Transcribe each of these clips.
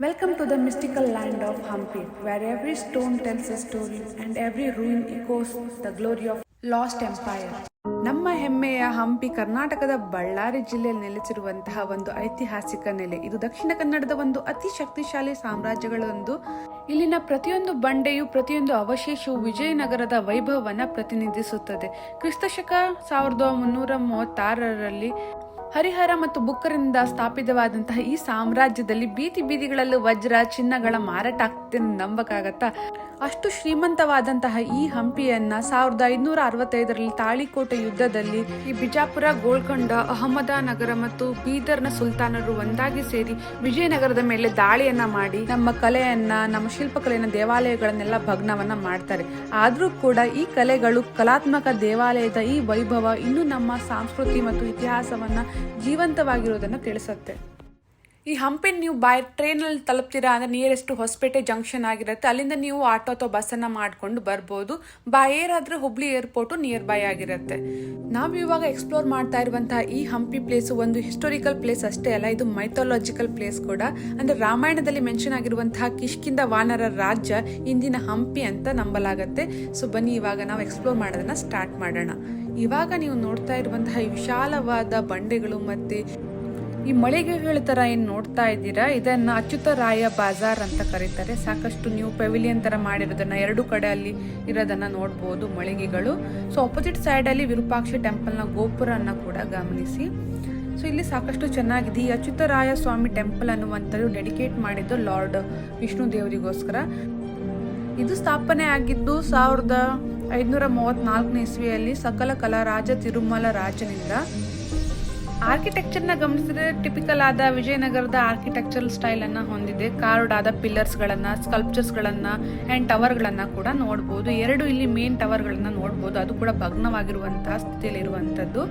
Welcome to the mystical land of Hampi, where every stone tells a story and every ruin echoes the glory of lost empire. ನಮ್ಮ ಹೆಮ್ಮೆಯ ಹಂಪಿ ಕರ್ನಾಟಕದ ಬಳ್ಳಾರಿ ಜಿಲ್ಲೆಯಲ್ಲಿ ನೆಲೆಸಿರುವಂತಹ ಒಂದು ಐತಿಹಾಸಿಕ ನೆಲೆ. ಇದು ದಕ್ಷಿಣ ಕನ್ನಡದ ಒಂದು ಅತಿ ಶಕ್ತಿಶಾಲಿ ಸಾಮ್ರಾಜ್ಯಗಳೊಂದು. ಇಲ್ಲಿನ ಪ್ರತಿಯೊಂದು ಬಂಡೆಯು, ಪ್ರತಿಯೊಂದು ಅವಶೇಷವು ವಿಜಯನಗರದ ವೈಭವವನ್ನು ಪ್ರತಿನಿಧಿಸುತ್ತದೆ. ಕ್ರಿಸ್ತಶಕ 1336ರಲ್ಲಿ ಹರಿಹರ ಮತ್ತು ಬುಕ್ಕರಿಂದ ಸ್ಥಾಪಿತವಾದಂತಹ ಈ ಸಾಮ್ರಾಜ್ಯದಲ್ಲಿ ಬೀದಿ ಬೀದಿಗಳಲ್ಲೂ ವಜ್ರ ಚಿನ್ನಗಳ ಮಾರಾಟ ಆಗ್ತಿದೆ ನಂಬಕ್ಕಾಗತ್ತಾ? ಅಷ್ಟು ಶ್ರೀಮಂತವಾದಂತಹ ಈ ಹಂಪಿಯನ್ನ 1565ರಲ್ಲಿ ತಾಳಿಕೋಟೆ ಯುದ್ಧದಲ್ಲಿ ಈ ಬಿಜಾಪುರ, ಗೋಲ್ಕೊಂಡ, ಅಹಮದನಗರ ಮತ್ತು ಬೀದರ್ನ ಸುಲ್ತಾನರು ಒಂದಾಗಿ ಸೇರಿ ವಿಜಯನಗರದ ಮೇಲೆ ದಾಳಿಯನ್ನ ಮಾಡಿ ನಮ್ಮ ಕಲೆಯನ್ನ, ನಮ್ಮ ಶಿಲ್ಪಕಲೆಯನ್ನ, ದೇವಾಲಯಗಳನ್ನೆಲ್ಲ ಭಗ್ನವನ್ನ ಮಾಡ್ತಾರೆ. ಆದ್ರೂ ಕೂಡ ಈ ಕಲೆಗಳು, ಕಲಾತ್ಮಕ ದೇವಾಲಯದ ಈ ವೈಭವ ಇನ್ನೂ ನಮ್ಮ ಸಂಸ್ಕೃತಿ ಮತ್ತು ಇತಿಹಾಸವನ್ನ ಜೀವಂತವಾಗಿರೋದನ್ನ ತಿಳಿಸುತ್ತೆ. ಈ ಹಂಪಿ ನೀವು ಟ್ರೈನಲ್ಲಿ ತಲುಪ್ತೀರಾ ಅಂದ್ರೆ ನಿಯರೆಸ್ಟ್ ಹೊಸಪೇಟೆ ಜಂಕ್ಷನ್ ಆಗಿರುತ್ತೆ. ಅಲ್ಲಿಂದ ನೀವು ಆಟೋ ಅಥವಾ ಬಸ್ಸನ್ನ ಮಾಡ್ಕೊಂಡು ಬರ್ಬೋದು. ಬೈ ಏರ್ ಆದ್ರೆ ಹುಬ್ಳಿ ಏರ್ಪೋರ್ಟ್ ನಿಯರ್ ಬೈ ಆಗಿರುತ್ತೆ. ನಾವು ಇವಾಗ ಎಕ್ಸ್ಪ್ಲೋರ್ ಮಾಡ್ತಾ ಇರುವಂತಹ ಈ ಹಂಪಿ ಪ್ಲೇಸ್ ಒಂದು ಹಿಸ್ಟೋರಿಕಲ್ ಪ್ಲೇಸ್ ಅಷ್ಟೇ ಅಲ್ಲ, ಇದು ಮೈಥಾಲಜಿಕಲ್ ಪ್ಲೇಸ್ ಕೂಡ. ಅಂದ್ರೆ ರಾಮಾಯಣದಲ್ಲಿ ಮೆನ್ಷನ್ ಆಗಿರುವಂತಹ ಕಿಷ್ಕಿಂಧ ವಾನರ ರಾಜ್ಯ ಇಂದಿನ ಹಂಪಿ ಅಂತ ನಂಬಲಾಗತ್ತೆ. ಸೊ ಬನ್ನಿ ಇವಾಗ ನಾವು ಎಕ್ಸ್ಪ್ಲೋರ್ ಮಾಡೋದನ್ನ ಸ್ಟಾರ್ಟ್ ಮಾಡೋಣ. ಇವಾಗ ನೀವು ನೋಡ್ತಾ ಇರುವಂತಹ ಈ ವಿಶಾಲವಾದ ಬಂಡೆಗಳು ಮತ್ತೆ ಈ ಮಳಿಗೆಗಳ ತರ ಏನ್ ನೋಡ್ತಾ ಇದ್ದೀರಾ, ಇದನ್ನ ಅಚ್ಯುತರಾಯ ಬಾಜಾರ್ ಅಂತ ಕರೀತಾರೆ. ಸಾಕಷ್ಟು ನೀವು ಪೆವಿಲಿಯನ್ ತರ ಮಾಡಿರೋದನ್ನ ಎರಡು ಕಡೆ ಅಲ್ಲಿ ಇರೋದನ್ನ ನೋಡ್ಬೋದು ಮಳಿಗೆಗಳು. ಸೊ ಆಪೋಸಿಟ್ ಸೈಡ್ ಅಲ್ಲಿ ವಿರೂಪಾಕ್ಷ ಟೆಂಪಲ್ ನ ಗೋಪುರನ್ನ ಕೂಡ ಗಮನಿಸಿ. ಸೊ ಇಲ್ಲಿ ಸಾಕಷ್ಟು ಚೆನ್ನಾಗಿದೆ. ಈ ಅಚ್ಯುತರಾಯ ಸ್ವಾಮಿ ಟೆಂಪಲ್ ಅನ್ನುವಂಥದ್ದು ಡೆಡಿಕೇಟ್ ಮಾಡಿದ್ದು ಲಾರ್ಡ್ ವಿಷ್ಣು ದೇವರಿಗೋಸ್ಕರ. ಇದು ಸ್ಥಾಪನೆ ಆಗಿದ್ದು 1534ನೇ ಇಸ್ವಿಯಲ್ಲಿ ಸಕಲ ಕಲಾ ರಾಜ ತಿರುಮಲ ರಾಜನಿಂದ. ಆರ್ಕಿಟೆಕ್ಚರ್ ನ ಗಮನಿಸಿದ್ರೆ ಟಿಪಿಕಲ್ ಆದ ವಿಜಯನಗರದ ಆರ್ಕಿಟೆಕ್ಚರಲ್ ಸ್ಟೈಲ್ ಅನ್ನ ಹೊಂದಿದೆ. ಕಾರ್ಡ್ ಆದ ಪಿಲ್ಲರ್ಸ್ ಗಳನ್ನ, ಸ್ಕಲ್ಪ್ಚರ್ಸ್ ಗಳನ್ನ ಅಂಡ್ ಟವರ್ ಗಳನ್ನ ಕೂಡ ನೋಡಬಹುದು. ಎರಡು ಇಲ್ಲಿ ಮೇನ್ ಟವರ್ ಗಳನ್ನ ನೋಡಬಹುದು, ಅದು ಕೂಡ ಭಗ್ನವಾಗಿರುವಂತಹ ಸ್ಥಿತಿಯಲ್ಲಿ ಇರುವಂತದ್ದು,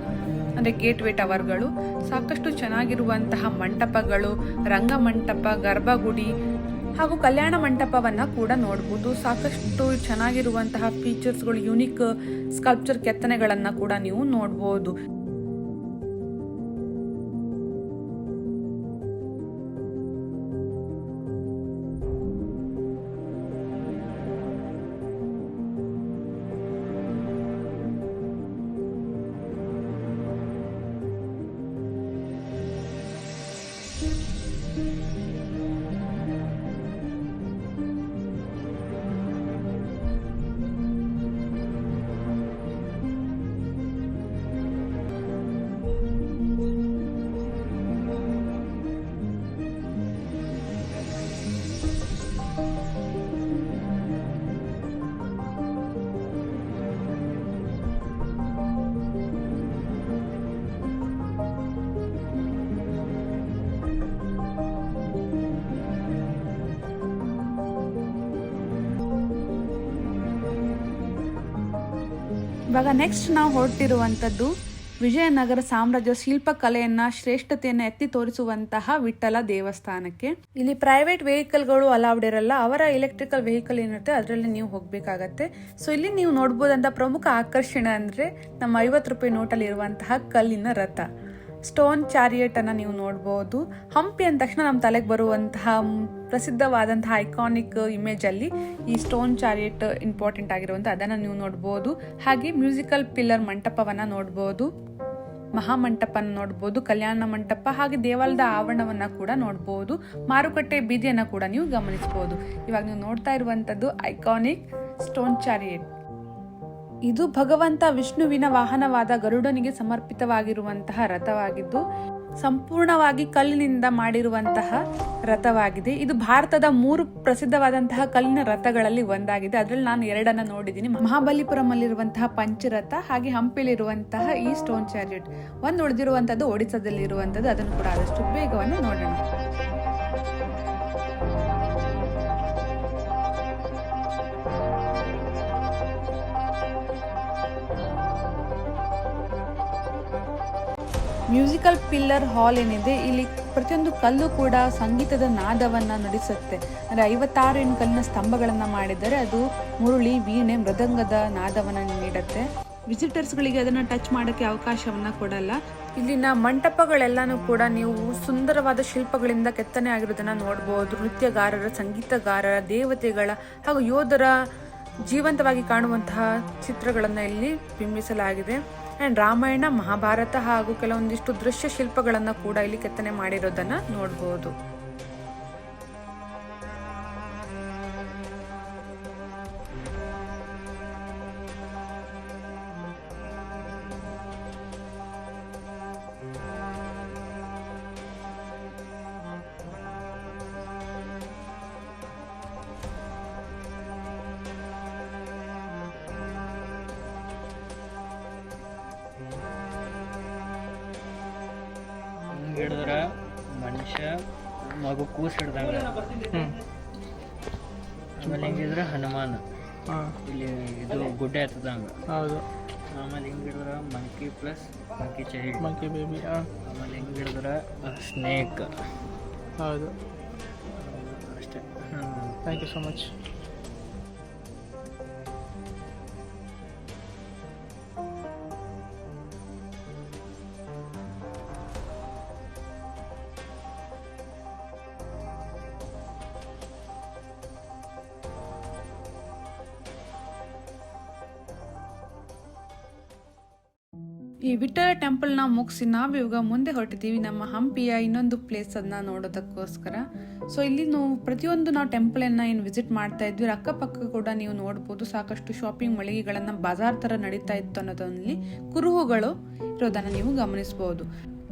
ಅಂದ್ರೆ ಗೇಟ್ ವೇ ಟವರ್ಗಳು. ಸಾಕಷ್ಟು ಚೆನ್ನಾಗಿರುವಂತಹ ಮಂಟಪಗಳು, ರಂಗಮಂಟಪ, ಗರ್ಭಗುಡಿ ಹಾಗೂ ಕಲ್ಯಾಣ ಮಂಟಪವನ್ನ ಕೂಡ ನೋಡಬಹುದು. ಸಾಕಷ್ಟು ಚೆನ್ನಾಗಿರುವಂತಹ ಫೀಚರ್ಸ್ಗಳು, ಯುನಿಕ್ ಸ್ಕಲ್ಪ್ಚರ್ ಕೆತ್ತನೆಗಳನ್ನ ಕೂಡ ನೀವು ನೋಡಬಹುದು. ಇವಾಗ ನೆಕ್ಸ್ಟ್ ನಾವು ಹೊರಟಿರುವಂಥದ್ದು ವಿಜಯನಗರ ಸಾಮ್ರಾಜ್ಯ ಶಿಲ್ಪಕಲೆಯನ್ನ, ಶ್ರೇಷ್ಠತೆಯನ್ನ ಎತ್ತಿ ತೋರಿಸುವಂತಹ ವಿಠ್ಠಲ ದೇವಸ್ಥಾನಕ್ಕೆ. ಇಲ್ಲಿ ಪ್ರೈವೇಟ್ ವೆಹಿಕಲ್ಗಳು ಅಲೌಡ್ ಇರಲ್ಲ. ಅವರ ಎಲೆಕ್ಟ್ರಿಕಲ್ ವೆಹಿಕಲ್ ಏನಿರುತ್ತೆ ಅದರಲ್ಲಿ ನೀವು ಹೋಗ್ಬೇಕಾಗತ್ತೆ. ಸೊ ಇಲ್ಲಿ ನೀವು ನೋಡ್ಬೋದಂತ ಪ್ರಮುಖ ಆಕರ್ಷಣೆ ಅಂದ್ರೆ ನಮ್ಮ 50 ರೂಪಾಯಿ ನೋಟಲ್ಲಿ ಇರುವಂತಹ ಕಲ್ಲಿನ ರಥ, ಸ್ಟೋನ್ ಚಾರಿಯಟ್ ಅನ್ನ ನೀವು ನೋಡಬಹುದು. ಹಂಪಿ ಅಂದ ತಕ್ಷಣ ನಮ್ಮ ತಲೆಗೆ ಬರುವಂತಹ ಪ್ರಸಿದ್ಧವಾದಂತಹ ಐಕಾನಿಕ್ ಇಮೇಜ್ ಅಲ್ಲಿ ಈ ಸ್ಟೋನ್ ಚಾರಿಯಟ್ ಇಂಪಾರ್ಟೆಂಟ್ ಆಗಿರುವಂತ ಅದನ್ನ ನೀವು ನೋಡಬಹುದು. ಹಾಗೆ ಮ್ಯೂಸಿಕಲ್ ಪಿಲ್ಲರ್ ಮಂಟಪವನ್ನ ನೋಡಬಹುದು, ಮಹಾಮಂಟಪನ ನೋಡಬಹುದು, ಕಲ್ಯಾಣ ಮಂಟಪ, ಹಾಗೆ ದೇವಾಲಯದ ಆವರಣವನ್ನ ಕೂಡ ನೋಡಬಹುದು. ಮಾರುಕಟ್ಟೆ ಬೀದಿಯನ್ನ ಕೂಡ ನೀವು ಗಮನಿಸಬಹುದು. ಇವಾಗ ನೀವು ನೋಡ್ತಾ ಇರುವಂತದ್ದು ಐಕಾನಿಕ್ ಸ್ಟೋನ್ ಚಾರಿಯಟ್. ಇದು ಭಗವಂತ ವಿಷ್ಣುವಿನ ವಾಹನವಾದ ಗರುಡನಿಗೆ ಸಮರ್ಪಿತವಾಗಿರುವಂತಹ ರಥವಾಗಿದ್ದು ಸಂಪೂರ್ಣವಾಗಿ ಕಲ್ಲಿನಿಂದ ಮಾಡಿರುವಂತಹ ರಥವಾಗಿದೆ. ಇದು ಭಾರತದ 3 ಪ್ರಸಿದ್ಧವಾದಂತಹ ಕಲ್ಲಿನ ರಥಗಳಲ್ಲಿ ಒಂದಾಗಿದೆ. ಅದರಲ್ಲಿ ನಾನು 2 ನೋಡಿದ್ದೀನಿ. ಮಹಾಬಲಿಪುರಂ ಅಲ್ಲಿರುವಂತಹ ಪಂಚರಥ, ಹಾಗೆ ಹಂಪಿಲಿರುವಂತಹ ಈ ಸ್ಟೋನ್ ಚಾರಿಯಟ್. ಒಂದು ಉಳಿದಿರುವಂತದ್ದು ಒಡಿಸ್ಸಾದಲ್ಲಿ ಇರುವಂತದ್ದು, ಅದನ್ನು ಕೂಡ ಆದಷ್ಟು ಬೇಗವನ್ನು ನೋಡೋಣ. ಮ್ಯೂಸಿಕಲ್ ಪಿಲ್ಲರ್ ಹಾಲ್ ಏನಿದೆ, ಇಲ್ಲಿ ಪ್ರತಿಯೊಂದು ಕಲ್ಲು ಕೂಡ ಸಂಗೀತದ ನಾದವನ್ನ ನುಡಿಸುತ್ತೆ. ಅಂದ್ರೆ 56 ಕಲ್ಲಿನ ಸ್ತಂಭಗಳನ್ನ ಮಾಡಿದರೆ ಅದು ಮುರುಳಿ, ವೀಣೆ, ಮೃದಂಗದ ನಾದವನ್ನ ನೀಡುತ್ತೆ. ವಿಸಿಟರ್ಸ್ಗಳಿಗೆ ಅದನ್ನು ಟಚ್ ಮಾಡೋಕ್ಕೆ ಅವಕಾಶವನ್ನು ಕೊಡಲ್ಲ. ಇಲ್ಲಿನ ಮಂಟಪಗಳೆಲ್ಲನೂ ಕೂಡ ನೀವು ಸುಂದರವಾದ ಶಿಲ್ಪಗಳಿಂದ ಕೆತ್ತನೆ ಆಗಿರೋದನ್ನು ನೋಡ್ಬೋದು. ನೃತ್ಯಗಾರರ, ಸಂಗೀತಗಾರರ, ದೇವತೆಗಳ ಹಾಗೂ ಯೋಧರ ಜೀವಂತವಾಗಿ ಕಾಣುವಂತಹ ಚಿತ್ರಗಳನ್ನು ಇಲ್ಲಿ ಬಿಂಬಿಸಲಾಗಿದೆ. ಆ್ಯಂಡ್ ರಾಮಾಯಣ, ಮಹಾಭಾರತ ಹಾಗೂ ಕೆಲವೊಂದಿಷ್ಟು ದೃಶ್ಯ ಶಿಲ್ಪಗಳನ್ನು ಕೂಡ ಇಲ್ಲಿ ಕೆತ್ತನೆ ಮಾಡಿರೋದನ್ನು ನೋಡ್ಬೋದು. ಹಿಡಿದ್ರ ಮನುಷ್ಯ ಮಗು ಕೂಸ್ ಹಿಡ್ದಂಗ. ಆಮೇಲೆ ಹಿಂಗಿದ್ರೆ ಹನುಮಾನ, ಇಲ್ಲಿ ಇದು ಗುಡ್ಡೆ ಹತ್ತದಂಗ. ಹೌದು. ಆಮೇಲೆ ಹಿಂಗೆ ಹಿಡಿದ್ರೆ monkey plus monkey child, monkey baby. ಆಮೇಲೆ ಹಿಂಗೆ ಹಿಡಿದ್ರೆ ಸ್ನೇಕ್. ಹೌದು, ಅಷ್ಟೇ. Thank you so much. ಈ ವಿಠ್ಠಲ ಟೆಂಪಲ್ನ ಮುಗಿಸಿ ನಾವಿವಾಗ ಮುಂದೆ ಹೊರಟಿದ್ದೀವಿ ನಮ್ಮ ಹಂಪಿಯ ಇನ್ನೊಂದು ಪ್ಲೇಸ್ ಅದನ್ನ ನೋಡೋದಕ್ಕೋಸ್ಕರ. ಸೊ ಇಲ್ಲಿ ಪ್ರತಿಯೊಂದು ನಾವು ಟೆಂಪಲನ್ನು ಏನು ವಿಸಿಟ್ ಮಾಡ್ತಾ ಇದ್ವಿ, ಅಕ್ಕಪಕ್ಕ ಕೂಡ ನೀವು ನೋಡ್ಬೋದು ಸಾಕಷ್ಟು ಶಾಪಿಂಗ್ ಮಳಿಗೆಗಳನ್ನು ಬಜಾರ್ ಥರ ನಡೀತಾ ಇತ್ತು ಅನ್ನೋದಲ್ಲಿ ಕುರುಹುಗಳು ಇರೋದನ್ನು ನೀವು ಗಮನಿಸ್ಬೋದು.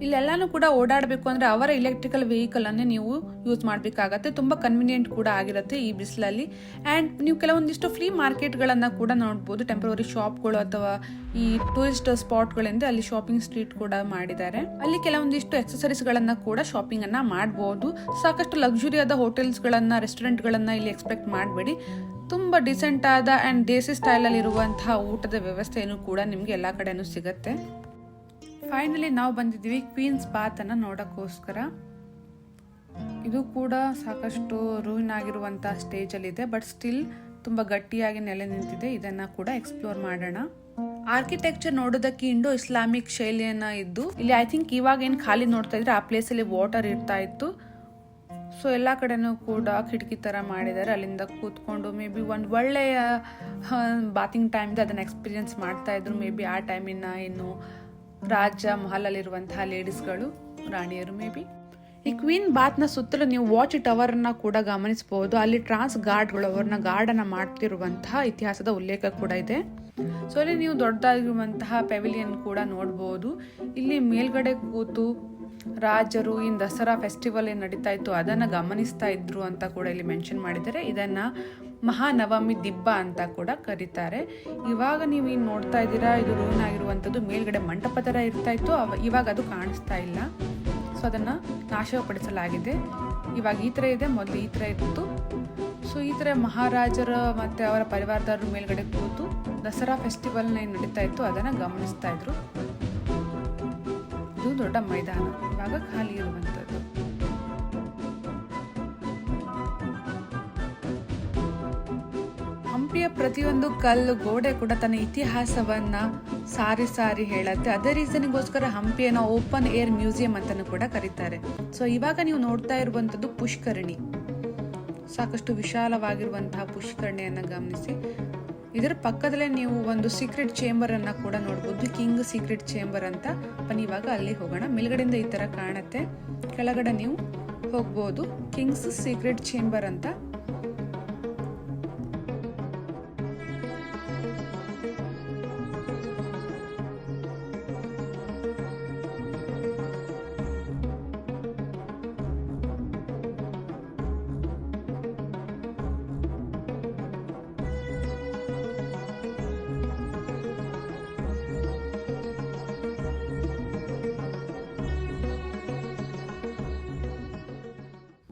ಇಲ್ಲೆಲ್ಲಾನು ಕೂಡ ಓಡಾಡಬೇಕು ಅಂದರೆ ಅವರ ಎಲೆಕ್ಟ್ರಿಕಲ್ ವೆಹಿಕಲನ್ನೇ ನೀವು ಯೂಸ್ ಮಾಡಬೇಕಾಗತ್ತೆ. ತುಂಬ ಕನ್ವಿನಿಯೆಂಟ್ ಕೂಡ ಆಗಿರುತ್ತೆ ಈ ಬಿಸಿಲಲ್ಲಿ. ಆ್ಯಂಡ್ ನೀವು ಕೆಲವೊಂದಿಷ್ಟು ಫ್ರೀ ಮಾರ್ಕೆಟ್ಗಳನ್ನು ಕೂಡ ನೋಡ್ಬೋದು. ಟೆಂಪ್ರವರಿ ಶಾಪ್ಗಳು ಅಥವಾ ಈ ಟೂರಿಸ್ಟ್ ಸ್ಪಾಟ್ಗಳಿಂದ ಅಲ್ಲಿ ಶಾಪಿಂಗ್ ಸ್ಟ್ರೀಟ್ ಕೂಡ ಮಾಡಿದ್ದಾರೆ. ಅಲ್ಲಿ ಕೆಲವೊಂದಿಷ್ಟು ಎಕ್ಸಸರೀಸ್ಗಳನ್ನು ಕೂಡ ಶಾಪಿಂಗನ್ನು ಮಾಡ್ಬೋದು. ಸಾಕಷ್ಟು ಲಕ್ಸುರಿಯಾದ ಹೋಟೆಲ್ಸ್ಗಳನ್ನು, ರೆಸ್ಟೋರೆಂಟ್ಗಳನ್ನು ಇಲ್ಲಿ ಎಕ್ಸ್ಪೆಕ್ಟ್ ಮಾಡಬೇಡಿ. ತುಂಬ ಡಿಸೆಂಟ್ ಆದ ಆ್ಯಂಡ್ ದೇಸಿ ಸ್ಟೈಲಲ್ಲಿ ಇರುವಂತಹ ಊಟದ ವ್ಯವಸ್ಥೆಯೂ ಕೂಡ ನಿಮಗೆ ಎಲ್ಲ ಕಡೆನೂ ಸಿಗುತ್ತೆ. ಫೈನಲಿ ನಾವು ಬಂದಿದ್ದೀವಿ ಕ್ವೀನ್ಸ್ ಬಾತ್ ಅನ್ನ ನೋಡೋಕ್ಕೋಸ್ಕರ. ಇದು ಕೂಡ ಸಾಕಷ್ಟು ರೂಯಿನ್ ಆಗಿರುವಂತಹ ಸ್ಟೇಜ್ ಅಲ್ಲಿ ಇದೆ, ಬಟ್ ಸ್ಟಿಲ್ ತುಂಬಾ ಗಟ್ಟಿಯಾಗಿ ನೆಲೆ ನಿಂತಿದೆ. ಇದನ್ನ ಕೂಡ ಎಕ್ಸ್ಪ್ಲೋರ್ ಮಾಡೋಣ. ಆರ್ಕಿಟೆಕ್ಚರ್ ನೋಡೋದಕ್ಕೆ ಇಂಡೋ ಇಸ್ಲಾಮಿಕ್ ಶೈಲಿಯನ್ನ ಇದ್ದು, ಇಲ್ಲಿ ಐ ಥಿಂಕ್ ಇವಾಗ ಏನು ಖಾಲಿ ನೋಡ್ತಾ ಇದ್ರೆ ಆ ಪ್ಲೇಸ್ ಅಲ್ಲಿ ವಾಟರ್ ಇರ್ತಾ ಇತ್ತು. ಸೊ ಎಲ್ಲ ಕಡೆನೂ ಕೂಡ ಕಿಟಕಿ ಥರ ಮಾಡಿದ್ದಾರೆ. ಅಲ್ಲಿಂದ ಕೂತ್ಕೊಂಡು ಮೇ ಬಿ ಒಂದು ಒಳ್ಳೆಯ ಬಾತಿಂಗ್ ಟೈಮ್ದು ಅದನ್ನು ಎಕ್ಸ್ಪೀರಿಯನ್ಸ್ ಮಾಡ್ತಾ ಇದ್ರು. ಮೇ ಬಿ ಆ ಟೈಮಿನ ಏನು ರಾಜ ಮಹಲಲ್ಲಿರುವಂತಹ ಲೇಡೀಸ್ಗಳು, ರಾಣಿಯರು ಮೇ ಬಿ. ಈ ಕ್ವೀನ್ ಬಾತ್ನ ಸುತ್ತಲೂ ನೀವು ವಾಚ್ ಟವರ್ನ ಕೂಡ ಗಮನಿಸಬಹುದು. ಅಲ್ಲಿ ಟ್ರಾನ್ಸ್ ಗಾರ್ಡ್ಗಳು ಅವ್ರನ್ನ ಗಾರ್ಡನ್ನು ಮಾಡ್ತಿರುವಂತಹ ಇತಿಹಾಸದ ಉಲ್ಲೇಖ ಕೂಡ ಇದೆ. ಸೊ ಅಲ್ಲಿ ನೀವು ದೊಡ್ಡದಾಗಿರುವಂತಹ ಪೆವಿಲಿಯನ್ ಕೂಡ ನೋಡ್ಬೋದು. ಇಲ್ಲಿ ಮೇಲ್ಗಡೆ ಕೂತು ರಾಜರು ಈ ದಸರಾ ಫೆಸ್ಟಿವಲ್ ಏನು ನಡೀತಾ ಇತ್ತು ಅದನ್ನು ಗಮನಿಸ್ತಾ ಇದ್ರು ಅಂತ ಕೂಡ ಇಲ್ಲಿ ಮೆನ್ಷನ್ ಮಾಡಿದ್ದಾರೆ. ಇದನ್ನು ಮಹಾನವಮಿ ದಿಬ್ಬ ಅಂತ ಕೂಡ ಕರೀತಾರೆ. ಇವಾಗ ನೀವು ಏನು ನೋಡ್ತಾ ಇದ್ದೀರಾ, ಇದು ರೂನ್ ಆಗಿರುವಂಥದ್ದು ಮೇಲ್ಗಡೆ ಮಂಟಪ ಥರ ಇರ್ತಾ ಇತ್ತು, ಇವಾಗ ಅದು ಕಾಣಿಸ್ತಾ ಇಲ್ಲ. ಸೊ ಅದನ್ನು ನಾಶಪಡಿಸಲಾಗಿದೆ. ಇವಾಗ ಈ ಥರ ಇದೆ, ಮೊದಲು ಈ ಥರ ಇತ್ತು. ಸೊ ಈ ಥರ ಮಹಾರಾಜರ ಮತ್ತು ಅವರ ಪರಿವಾರದವರು ಮೇಲ್ಗಡೆ ಕೂತು ದಸರಾ ಫೆಸ್ಟಿವಲ್ನ ಏನು ನಡೀತಾ ಇತ್ತು ಅದನ್ನು ಗಮನಿಸ್ತಾ ಇದ್ರು. ಇದು ದೊಡ್ಡ ಮೈದಾನ, ಇವಾಗ ಖಾಲಿ ಇರುವಂಥದ್ದು. ಹಂಪಿಯ ಪ್ರತಿಯೊಂದು ಕಲ್ಲು ಗೋಡೆ ಕೂಡ ತನ್ನ ಇತಿಹಾಸವನ್ನ ಸಾರಿ ಸಾರಿ ಹೇಳುತ್ತೆ. ಅದೇ ರೀಸನ್ಗೋಸ್ಕರ ಹಂಪಿಯನ್ನು ಓಪನ್ ಏರ್ ಮ್ಯೂಸಿಯಂ ಅಂತಾನೂ ಕೂಡ ಕರೀತಾರೆ. ಸೊ ಇವಾಗ ನೀವು ನೋಡ್ತಾ ಇರುವಂಥದ್ದು ಪುಷ್ಕರಣಿ, ಸಾಕಷ್ಟು ವಿಶಾಲವಾಗಿರುವಂತಹ ಪುಷ್ಕರಣಿಯನ್ನು ಗಮನಿಸಿ. ಇದರ ಪಕ್ಕದಲ್ಲೇ ನೀವು ಒಂದು ಸೀಕ್ರೆಟ್ ಚೇಂಬರ್ ಅನ್ನ ಕೂಡ ನೋಡ್ಬೋದು, ಕಿಂಗ್ ಸೀಕ್ರೆಟ್ ಚೇಂಬರ್ ಅಂತ. ಬನ್ನಿ ಇವಾಗ ಅಲ್ಲಿ ಹೋಗೋಣ. ಮೇಲ್ಗಡೆಯಿಂದ ಈ ತರ ಕಾಣುತ್ತೆ, ಕೆಳಗಡೆ ನೀವು ಹೋಗ್ಬೋದು. ಕಿಂಗ್ಸ್ ಸೀಕ್ರೆಟ್ ಚೇಂಬರ್ ಅಂತ.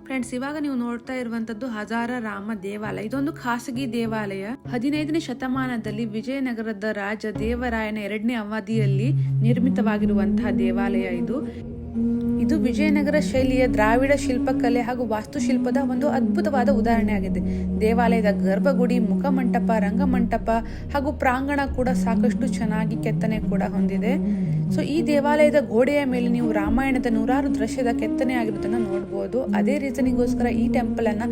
ಫ್ರೆಂಡ್ಸ್, ಇವಾಗ ನೀವು ನೋಡ್ತಾ ಇರುವಂತದ್ದು ಹಜಾರ ರಾಮ ದೇವಾಲಯ. ಇದೊಂದು ಖಾಸಗಿ ದೇವಾಲಯ. 15ನೇ ಶತಮಾನದಲ್ಲಿ ವಿಜಯನಗರದ ರಾಜ ದೇವರಾಯನ 2ನೇ ಅವಧಿಯಲ್ಲಿ ನಿರ್ಮಿತವಾಗಿರುವಂತಹ ದೇವಾಲಯ ಇದು ಇದು ವಿಜಯನಗರ ಶೈಲಿಯ ದ್ರಾವಿಡ ಶಿಲ್ಪಕಲೆ ಹಾಗೂ ವಾಸ್ತುಶಿಲ್ಪದ ಒಂದು ಅದ್ಭುತವಾದ ಉದಾಹರಣೆ ಆಗಿದೆ. ದೇವಾಲಯದ ಗರ್ಭಗುಡಿ, ಮುಖಮಂಟಪ, ರಂಗಮಂಟಪ ಹಾಗೂ ಪ್ರಾಂಗಣ ಕೂಡ ಸಾಕಷ್ಟು ಚೆನ್ನಾಗಿ ಕೆತ್ತನೆ ಕೂಡ ಹೊಂದಿದೆ. ಸೊ ಈ ದೇವಾಲಯದ ಗೋಡೆಯ ಮೇಲೆ ನೀವು ರಾಮಾಯಣದ 100 ದೃಶ್ಯದ ಕೆತ್ತನೆ ಆಗಿರೋದನ್ನ ನೋಡಬಹುದು. ಅದೇ ರೀಸನಿಗೋಸ್ಕರ ಈ ಟೆಂಪಲ್ ಅನ್ನ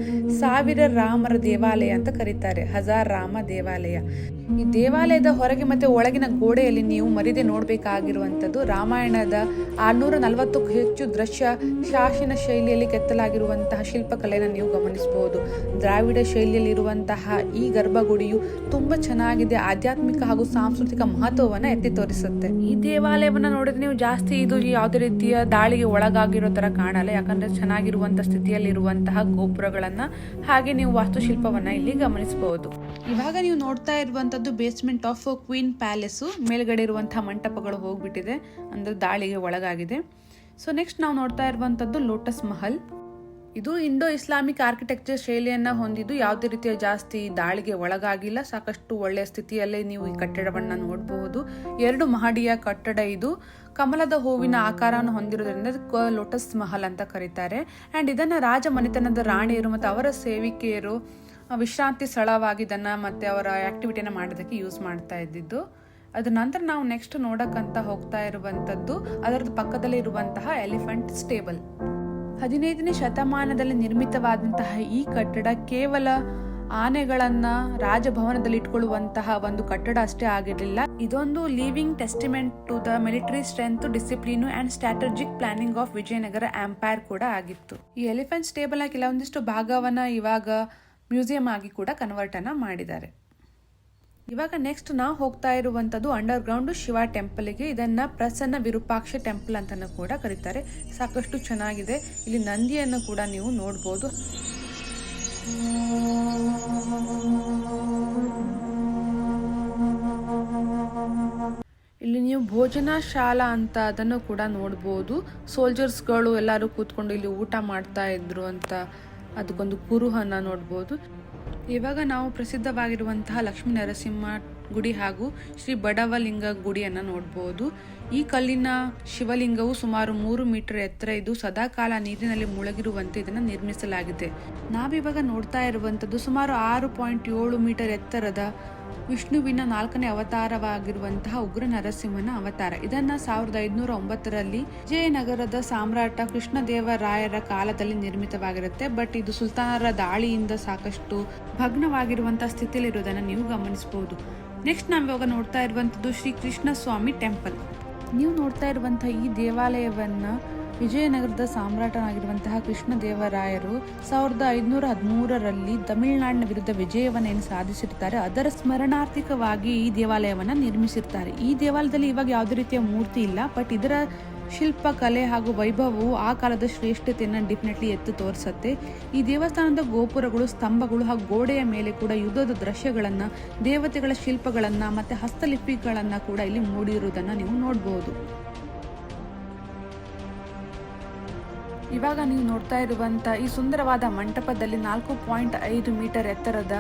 1000 ರಾಮರ ದೇವಾಲಯ ಅಂತ ಕರೀತಾರೆ, 1000 ರಾಮ ದೇವಾಲಯ. ಈ ದೇವಾಲಯದ ಹೊರಗೆ ಮತ್ತೆ ಒಳಗಿನ ಗೋಡೆಯಲ್ಲಿ ನೀವು ಮರಿದೆ ನೋಡಬೇಕಾಗಿರುವಂಥದ್ದು ರಾಮಾಯಣದ 640ಕ್ಕೂ ಹೆಚ್ಚು ದೃಶ್ಯ ಶಾಸನ ಶೈಲಿಯಲ್ಲಿ ಕೆತ್ತಲಾಗಿರುವಂತಹ ಶಿಲ್ಪಕಲೆಯನ್ನು ನೀವು ಗಮನಿಸಬಹುದು. ದ್ರಾವಿಡ ಶೈಲಿಯಲ್ಲಿ ಇರುವಂತಹ ಈ ಗರ್ಭಗುಡಿಯು ತುಂಬಾ ಚೆನ್ನಾಗಿದೆ, ಆಧ್ಯಾತ್ಮಿಕ ಹಾಗೂ ಸಾಂಸ್ಕೃತಿಕ ಮಹತ್ವವನ್ನ ಎತ್ತಿ ತೋರಿಸುತ್ತೆ. ಈ ದೇವಾಲಯವನ್ನ ನೋಡಿದ್ರೆ ನೀವು ಜಾಸ್ತಿ ಇದು ಯಾವುದೇ ರೀತಿಯ ದಾಳಿಗೆ ಒಳಗಾಗಿರೋ ತರ ಕಾಣಲ್ಲ, ಯಾಕಂದ್ರೆ ಚೆನ್ನಾಗಿರುವಂತಹ ಸ್ಥಿತಿಯಲ್ಲಿ ಇರುವಂತಹ ಗೋಪುರಗಳನ್ನ ಹಾಗೆ ನೀವು ವಾಸ್ತುಶಿಲ್ಪವನ್ನ ಇಲ್ಲಿ ಗಮನಿಸಬಹುದು. ಇವಾಗ ನೀವು ನೋಡ್ತಾ ಇರುವಂತದ್ದು ಬೇಸ್ಮೆಂಟ್ ಆಫ್ ಕ್ವೀನ್ ಪ್ಯಾಲೇಸ್. ಮೇಲ್ಗಡೆ ಇರುವಂತಹ ಮಂಟಪಗಳು ಹೋಗ್ಬಿಟ್ಟಿದೆ, ಅಂದ್ರೆ ದಾಳಿಗೆ ಒಳಗಾಗಿದೆ. ಸೊ ನೆಕ್ಸ್ಟ್ ನಾವು ನೋಡ್ತಾ ಇರುವಂತದ್ದು ಲೋಟಸ್ ಮಹಲ್. ಇದು ಇಂಡೋ ಇಸ್ಲಾಮಿಕ್ ಆರ್ಕಿಟೆಕ್ಚರ್ ಶೈಲಿಯನ್ನ ಹೊಂದಿದ್ದು ಯಾವುದೇ ರೀತಿಯ ಜಾಸ್ತಿ ದಾಳಿಗೆ ಒಳಗಾಗಿಲ್ಲ, ಸಾಕಷ್ಟು ಒಳ್ಳೆಯ ಸ್ಥಿತಿಯಲ್ಲೇ ನೀವು ಈ ಕಟ್ಟಡವನ್ನ ನೋಡಬಹುದು. 2 ಮಹಡಿಯ ಕಟ್ಟಡ ಇದು. ಕಮಲದ ಹೂವಿನ ಆಕಾರವನ್ನು ಹೊಂದಿರುವುದರಿಂದ ಲೋಟಸ್ ಮಹಲ್ ಅಂತ ಕರೀತಾರೆ. ಅಂಡ್ ಇದನ್ನ ರಾಜ ಮನೆತನದ ರಾಣಿಯರು ಮತ್ತು ಅವರ ಸೇವಿಕೆಯರು ವಿಶ್ರಾಂತಿ ಸ್ಥಳವಾಗಿ ಇದನ್ನ ಮತ್ತೆ ಅವರ ಆಕ್ಟಿವಿಟಿನ ಮಾಡೋದಕ್ಕೆ ಯೂಸ್ ಮಾಡ್ತಾ ಇದ್ದಿದ್ದು. ಅದ್ರ ನಂತರ ನಾವು ನೆಕ್ಸ್ಟ್ ನೋಡಕ್ಕಂತ ಹೋಗ್ತಾ ಇರುವಂತದ್ದು ಅದರ ಪಕ್ಕದಲ್ಲಿ ಇರುವಂತಹ ಎಲಿಫೆಂಟ್ ಸ್ಟೇಬಲ್. 15ನೇ ಶತಮಾನದಲ್ಲಿ ನಿರ್ಮಿತವಾದಂತಹ ಈ ಕಟ್ಟಡ ಕೇವಲ ಆನೆಗಳನ್ನ ರಾಜಭವನದಲ್ಲಿ ಇಟ್ಕೊಳ್ಳುವಂತಹ ಒಂದು ಕಟ್ಟಡ ಅಷ್ಟೇ ಆಗಿರಲಿಲ್ಲ. ಇದೊಂದು living testament to the military strength, discipline and strategic planning of Vijayanagara empire ಕೂಡ ಆಗಿತ್ತು. ಈ ಎಲಿಫೆಂಟ್ ಸ್ಟೇಬಲ್ ನ ಕೆಲವೊಂದಿಷ್ಟು ಭಾಗವನ್ನ ಇವಾಗ ಮ್ಯೂಸಿಯಂ ಆಗಿ ಕೂಡ ಕನ್ವರ್ಟ್ ಅನ್ನ ಮಾಡಿದ್ದಾರೆ. ಇವಾಗ ನೆಕ್ಸ್ಟ್ ನಾವು ಹೋಗ್ತಾ ಇರುವಂತದ್ದು ಅಂಡರ್ ಗ್ರೌಂಡ್ ಶಿವ ಟೆಂಪಲ್ಗೆ. ಇದನ್ನ ಪ್ರಸನ್ನ ವಿರೂಪಾಕ್ಷ ಟೆಂಪಲ್ ಅಂತಾನು ಕೂಡ ಕರೀತಾರೆ. ಸಾಕಷ್ಟು ಚೆನ್ನಾಗಿದೆ. ಇಲ್ಲಿ ನಂದಿಯನ್ನು ಕೂಡ ನೀವು ನೋಡಬಹುದು. ಇಲ್ಲಿ ನೀವು ಭೋಜನ ಶಾಲಾ ಅಂತ ಅದನ್ನು ಕೂಡ ನೋಡಬಹುದು. ಸೋಲ್ಜರ್ಸ್ಗಳು ಎಲ್ಲರೂ ಕೂತ್ಕೊಂಡು ಇಲ್ಲಿ ಊಟ ಮಾಡ್ತಾ ಇದ್ರು ಅಂತ ಅದಕ್ಕೊಂದು ಕುರುಹನ್ನ ನೋಡಬಹುದು. ಇವಾಗ ನಾವು ಪ್ರಸಿದ್ಧವಾಗಿರುವಂತಹ ಲಕ್ಷ್ಮೀ ನರಸಿಂಹ ಗುಡಿ ಹಾಗೂ ಶ್ರೀ ಬಡವಲಿಂಗ ಗುಡಿಯನ್ನು ನೋಡಬಹುದು. ಈ ಕಲ್ಲಿನ ಶಿವಲಿಂಗವು ಸುಮಾರು 3 ಮೀಟರ್ ಎತ್ತರ ಇದ್ದು ಸದಾಕಾಲ ನೀರಿನಲ್ಲಿ ಮುಳುಗಿರುವಂತೆ ಇದನ್ನು ನಿರ್ಮಿಸಲಾಗಿದೆ. ನಾವಿವಾಗ ನೋಡ್ತಾ ಇರುವಂತದ್ದು ಸುಮಾರು 6.7 ಮೀಟರ್ ಎತ್ತರದ ವಿಷ್ಣುವಿನ 4ನೇ ಅವತಾರವಾಗಿರುವಂತಹ ಉಗ್ರ ನರಸಿಂಹನ ಅವತಾರ. ಇದನ್ನ 1509ರಲ್ಲಿ ವಿಜಯನಗರದ ಸಾಮ್ರಾಟ ಕೃಷ್ಣದೇವರಾಯರ ಕಾಲದಲ್ಲಿ ನಿರ್ಮಿತವಾಗಿರುತ್ತೆ. ಬಟ್ ಇದು ಸುಲ್ತಾನರ ದಾಳಿಯಿಂದ ಸಾಕಷ್ಟು ಭಗ್ನವಾಗಿರುವಂತಹ ಸ್ಥಿತಿಯಲ್ಲಿ ಇರೋದನ್ನ ನೀವು ಗಮನಿಸಬಹುದು. ನೆಕ್ಸ್ಟ್ ನಾವು ಇವಾಗ ನೋಡ್ತಾ ಇರುವಂತದ್ದು ಶ್ರೀ ಕೃಷ್ಣ ಸ್ವಾಮಿ ಟೆಂಪಲ್. ನೀವು ನೋಡ್ತಾ ಇರುವಂತಹ ಈ ದೇವಾಲಯವನ್ನ ವಿಜಯನಗರದ ಸಾಮ್ರಾಟನಾಗಿರುವಂತಹ ಕೃಷ್ಣದೇವರಾಯರು 1513ರಲ್ಲಿ ತಮಿಳುನಾಡಿನ ವಿರುದ್ಧ ವಿಜಯವನ್ನ ಸಾಧಿಸಿರ್ತಾರೆ. ಅದರ ಸ್ಮರಣಾರ್ಥಕವಾಗಿ ಈ ದೇವಾಲಯವನ್ನ ನಿರ್ಮಿಸಿರ್ತಾರೆ. ಈ ದೇವಾಲಯದಲ್ಲಿ ಇವಾಗ ಯಾವುದೇ ರೀತಿಯ ಮೂರ್ತಿ ಇಲ್ಲ, ಬಟ್ ಇದರ ಶಿಲ್ಪಕಲೆ ಹಾಗೂ ವೈಭವವು ಆ ಕಾಲದ ಶ್ರೇಷ್ಠತೆಯನ್ನು ಡೆಫಿನೆಟ್ಲಿ ಎತ್ತು ತೋರಿಸುತ್ತೆ. ಈ ದೇವಸ್ಥಾನದ ಗೋಪುರಗಳು, ಸ್ತಂಭಗಳು ಹಾಗೂ ಗೋಡೆಯ ಮೇಲೆ ಕೂಡ ಯುದ್ಧದ ದೃಶ್ಯಗಳನ್ನ, ದೇವತೆಗಳ ಶಿಲ್ಪಗಳನ್ನ ಮತ್ತೆ ಹಸ್ತಲಿಪಿಗಳನ್ನ ಕೂಡ ಇಲ್ಲಿ ಮೂಡಿರುವುದನ್ನ ನೀವು ನೋಡಬಹುದು. ಇವಾಗ ನೀವು ನೋಡ್ತಾ ಇರುವಂತ ಈ ಸುಂದರವಾದ ಮಂಟಪದಲ್ಲಿ 4.5 ಮೀಟರ್ ಎತ್ತರದ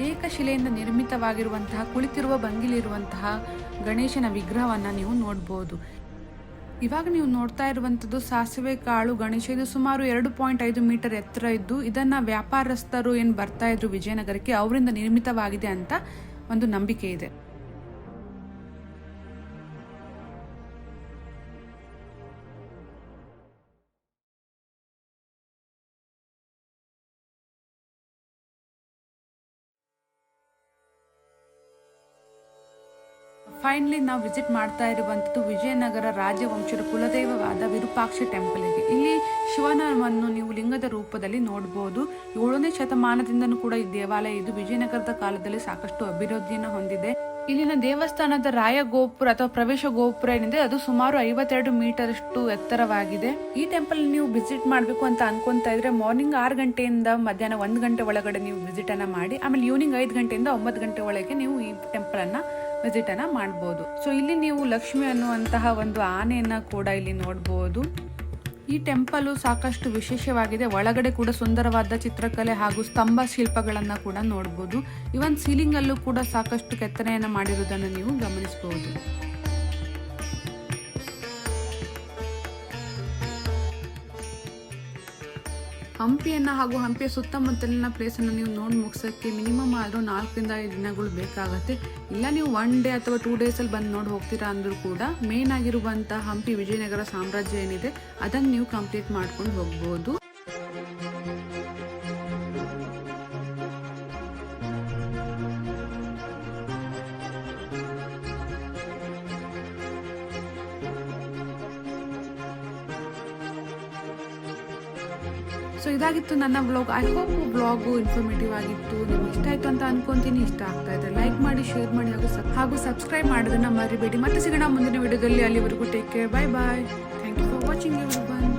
ಏಕಶಿಲೆಯಿಂದ ನಿರ್ಮಿತವಾಗಿರುವಂತಹ ಕುಳಿತಿರುವ ಭಂಗಿಲಿರುವಂತಹ ಗಣೇಶನ ವಿಗ್ರಹವನ್ನ ನೀವು ನೋಡಬಹುದು. ಇವಾಗ ನೀವು ನೋಡ್ತಾ ಇರುವಂತದ್ದು ಸಾಸಿವೆ ಕಾಳು ಗಣೇಶ. ಇದು ಸುಮಾರು 2.5 ಮೀಟರ್ ಎತ್ತರ ಇದ್ದು ಇದನ್ನ ವ್ಯಾಪಾರಸ್ಥರು ಏನ್ ಬರ್ತಾ ಇದ್ರು ವಿಜಯನಗರಕ್ಕೆ, ಅವರಿಂದ ನಿರ್ಮಿತವಾಗಿದೆ ಅಂತ ಒಂದು ನಂಬಿಕೆ ಇದೆ. ಫೈನಲಿ ನಾವು ವಿಸಿಟ್ ಮಾಡ್ತಾ ಇರುವಂತದ್ದು ವಿಜಯನಗರ ರಾಜವಂಶದ ಕುಲದೈವವಾದ ವಿರೂಪಾಕ್ಷ ಟೆಂಪಲ್ಗೆ. ಇಲ್ಲಿ ಶಿವನನ್ನು ನೀವು ಲಿಂಗದ ರೂಪದಲ್ಲಿ ನೋಡಬಹುದು. 7ನೇ ಶತಮಾನದಿಂದನೂ ಕೂಡ ಈ ದೇವಾಲಯ ಇದು ವಿಜಯನಗರದ ಕಾಲದಲ್ಲಿ ಸಾಕಷ್ಟು ಅಭಿವೃದ್ಧಿಯನ್ನು ಹೊಂದಿದೆ. ಇಲ್ಲಿನ ದೇವಸ್ಥಾನದ ರಾಯ ಗೋಪುರ ಅಥವಾ ಪ್ರವೇಶ ಗೋಪುರ ಏನಿದೆ ಅದು ಸುಮಾರು 52 ಮೀಟರ್ ಅಷ್ಟು ಎತ್ತರವಾಗಿದೆ. ಈ ಟೆಂಪಲ್ ನೀವು ವಿಸಿಟ್ ಮಾಡಬೇಕು ಅಂತ ಅನ್ಕೊಂತಾ ಇದ್ರೆ ಮಾರ್ನಿಂಗ್ 6 ಗಂಟೆಯಿಂದ ಮಧ್ಯಾಹ್ನ 1 ಗಂಟೆ ಒಳಗಡೆ ನೀವು ವಿಸಿಟ್ ಅನ್ನ ಮಾಡಿ, ಆಮೇಲೆ ಈವ್ನಿಂಗ್ 5 ಗಂಟೆಯಿಂದ 9 ಗಂಟೆ ಒಳಗೆ ನೀವು ಈ ಟೆಂಪಲ್ ಅನ್ನ ವಿಸಿಟ್ ಅನ್ನ ಮಾಡಬಹುದು. ಸೊ ಇಲ್ಲಿ ನೀವು ಲಕ್ಷ್ಮಿ ಅನ್ನುವಂತಹ ಒಂದು ಆನೆಯನ್ನ ಕೂಡ ಇಲ್ಲಿ ನೋಡಬಹುದು. ಈ ಟೆಂಪಲ್ ಸಾಕಷ್ಟು ವಿಶೇಷವಾಗಿದೆ. ಒಳಗಡೆ ಕೂಡ ಸುಂದರವಾದ ಚಿತ್ರಕಲೆ ಹಾಗೂ ಸ್ತಂಭ ಶಿಲ್ಪಗಳನ್ನ ಕೂಡ ನೋಡಬಹುದು. ಇವನ್ ಸೀಲಿಂಗ್ ಅಲ್ಲೂ ಕೂಡ ಸಾಕಷ್ಟು ಕೆತ್ತನೆಯನ್ನ ಮಾಡಿರುವುದನ್ನು ನೀವು ಗಮನಿಸಬಹುದು. ಹಂಪಿಯನ್ನು ಹಾಗೂ ಹಂಪಿಯ ಸುತ್ತಮುತ್ತಲಿನ ಪ್ಲೇಸನ್ನು ನೀವು ನೋಡಿ ಮುಗಿಸೋಕ್ಕೆ ಮಿನಿಮಮ್ ಆದರೂ 4 ರಿಂದ 5 ದಿನಗಳು ಬೇಕಾಗುತ್ತೆ. ಇಲ್ಲ ನೀವು 1 ಡೇ ಅಥವಾ 2 ಡೇಸಲ್ಲಿ ಬಂದು ನೋಡಿ ಹೋಗ್ತೀರಾ ಅಂದರೂ ಕೂಡ ಮೇನ್ ಆಗಿರುವಂಥ ಹಂಪಿ ವಿಜಯನಗರ ಸಾಮ್ರಾಜ್ಯ ಏನಿದೆ ಅದನ್ನು ನೀವು ಕಂಪ್ಲೀಟ್ ಮಾಡ್ಕೊಂಡು ಹೋಗ್ಬೋದು. ಸೊ ಇದಾಗಿತ್ತು ನನ್ನ vlog. I hope vlog informative ಆಗಿತ್ತು, ನಿಮ್ಗೆ ಇಷ್ಟ ಆಯಿತು ಅಂತ ಅನ್ಕೊಂತೀನಿ. ಇಷ್ಟ ಆಗ್ತಾ ಇದ್ರೆ ಲೈಕ್ ಮಾಡಿ, ಶೇರ್ ಮಾಡಿ ಹಾಗೂ ಸಬ್ಸ್ಕ್ರೈಬ್ ಮಾಡೋದನ್ನ ಮರಿಬೇಡಿ. ಮತ್ತೆ ಸಿಗೋಣ ಮುಂದಿನ ವಿಡಿಯೋದಲ್ಲಿ. ಅಲ್ಲಿವರೆಗೂ take care, bye bye. Thank you for watching everyone.